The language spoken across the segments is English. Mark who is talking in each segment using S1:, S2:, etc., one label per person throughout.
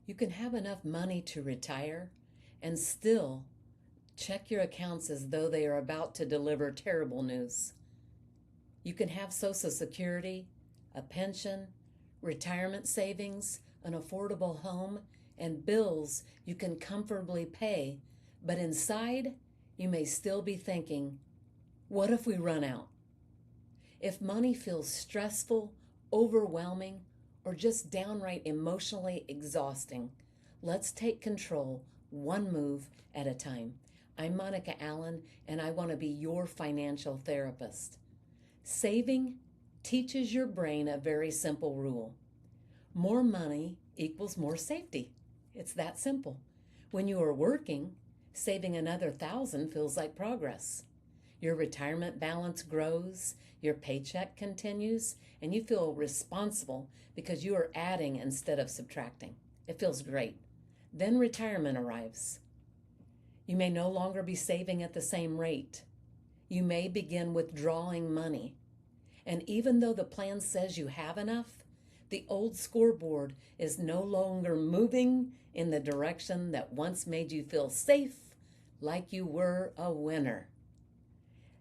S1: You can have enough money to retire and still check your accounts as though they are about to deliver terrible news. You can have Social Security, a pension, retirement savings, an affordable home, and bills you can comfortably pay, but inside you may still be thinking, what if we run out? If money feels stressful, overwhelming, or just downright emotionally exhausting, let's take control one move at a time. I'm Monica Allen, and I want to be your financial therapist. Saving teaches your brain a very simple rule. More money equals more safety. It's that simple. When you are working, saving another $1,000 feels like progress. Your retirement balance grows, your paycheck continues, and you feel responsible because you are adding instead of subtracting. It feels great. Then retirement arrives. You may no longer be saving at the same rate. You may begin withdrawing money. And even though the plan says you have enough, the old scoreboard is no longer moving in the direction that once made you feel safe, like you were a winner.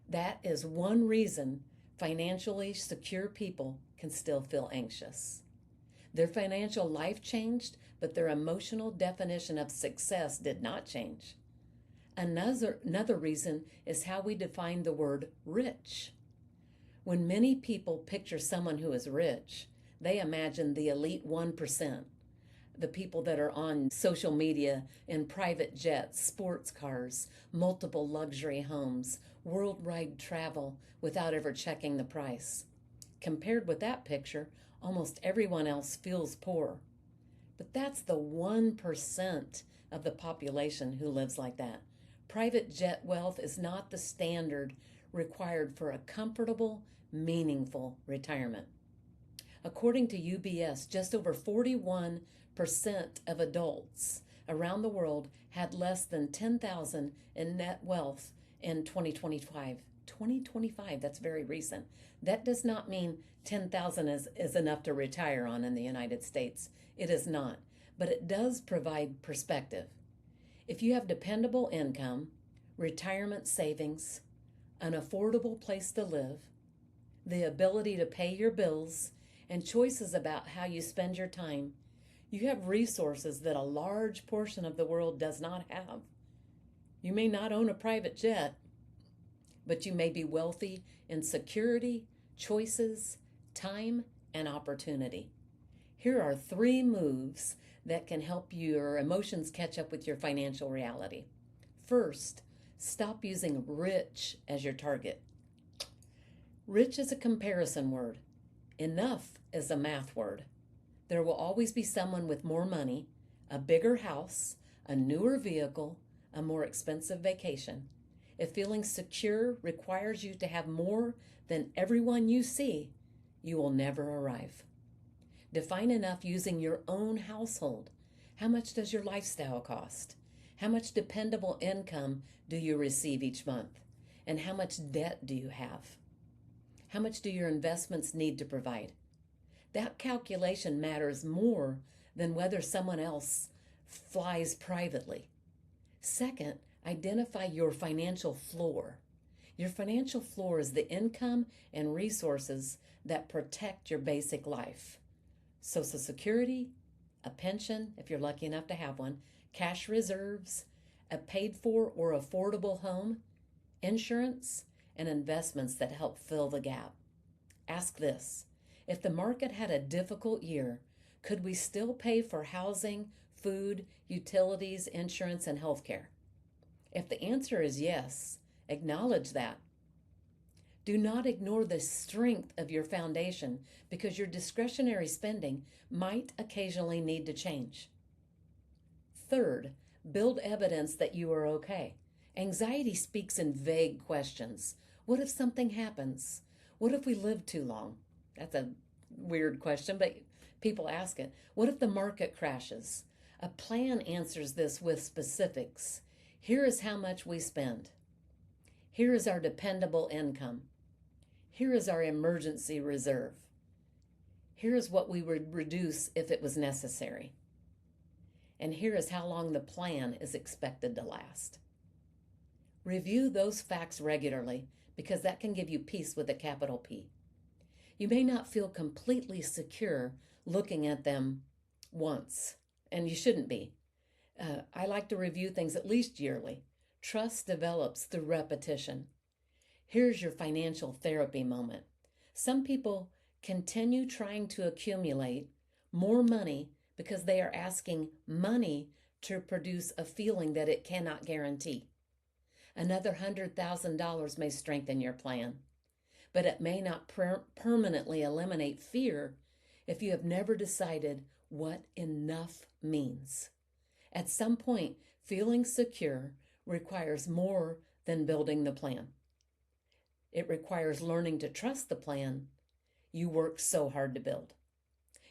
S1: That is one reason financially secure people can still feel anxious. Their financial life changed, but their emotional definition of success did not change. Another reason is how we define the word rich. When many people picture someone who is rich, they imagine the elite 1%, the people that are on social media in private jets, sports cars, multiple luxury homes, worldwide travel without ever checking the price. Compared with that picture, almost everyone else feels poor. But that's the 1% of the population who lives like that. Private jet wealth is not the standard required for a comfortable, meaningful retirement. According to UBS, just over 41% of adults around the world had less than $10,000 in net wealth in 2025. 2025, that's very recent. That does not mean $10,000 is enough to retire on in the United States. It is not, but it does provide perspective. If you have dependable income, retirement savings, an affordable place to live, the ability to pay your bills, and choices about how you spend your time, you have resources that a large portion of the world does not have. You may not own a private jet, but you may be wealthy in security, choices, time, and opportunity. Here are 3 moves that can help your emotions catch up with your financial reality. First, stop using rich as your target. Rich is a comparison word. Enough is a math word. There will always be someone with more money, a bigger house, a newer vehicle, a more expensive vacation. If feeling secure requires you to have more than everyone you see, you will never arrive. Define enough using your own household. How much does your lifestyle cost? How much dependable income do you receive each month? And how much debt do you have? How much do your investments need to provide? That calculation matters more than whether someone else flies privately. Second, identify your financial floor. Your financial floor is the income and resources that protect your basic life. Social Security, a pension, if you're lucky enough to have one, cash reserves, a paid-for or affordable home, insurance, and investments that help fill the gap. Ask this: if the market had a difficult year, could we still pay for housing, food, utilities, insurance, and healthcare? If the answer is yes, acknowledge that. Do not ignore the strength of your foundation because your discretionary spending might occasionally need to change. Third, build evidence that you are okay. Anxiety speaks in vague questions. What if something happens? What if we live too long? That's a weird question, but people ask it. What if the market crashes? A plan answers this with specifics. Here is how much we spend. Here is our dependable income. Here is our emergency reserve. Here is what we would reduce if it was necessary. And here is how long the plan is expected to last. Review those facts regularly because that can give you peace with a capital P. You may not feel completely secure looking at them once, and you shouldn't be. I like to review things at least yearly. Trust develops through repetition. Here's your financial therapy moment. Some people continue trying to accumulate more money because they are asking money to produce a feeling that it cannot guarantee. Another $100,000 may strengthen your plan, but it may not permanently eliminate fear if you have never decided what enough means. At some point, feeling secure requires more than building the plan. It requires learning to trust the plan you work so hard to build.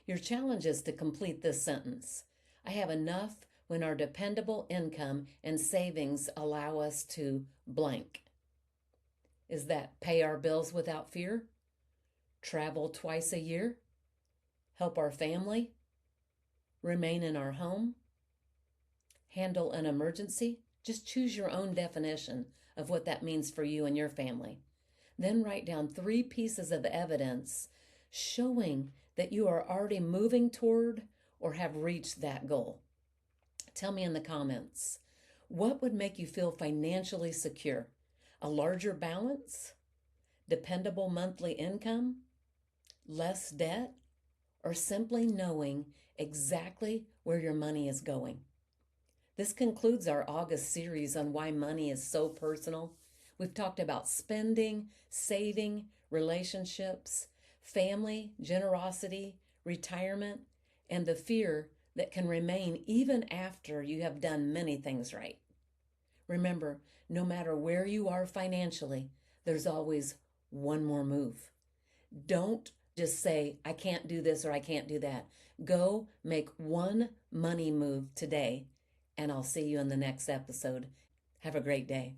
S1: Your challenge is to complete this sentence. I have enough when our dependable income and savings allow us to blank. Is that pay our bills without fear? Travel twice a year? Help our family? Remain in our home? Handle an emergency? Just choose your own definition of what that means for you and your family. Then write down 3 pieces of evidence showing that you are already moving toward or have reached that goal. Tell me in the comments, what would make you feel financially secure? A larger balance? Dependable monthly income? Less debt? Or simply knowing exactly where your money is going? This concludes our August series on why money is so personal. We've talked about spending, saving, relationships, family, generosity, retirement, and the fear that can remain even after you have done many things right. Remember, no matter where you are financially, there's always one more move. Don't just say, I can't do this or I can't do that. Go make one money move today, and I'll see you in the next episode. Have a great day.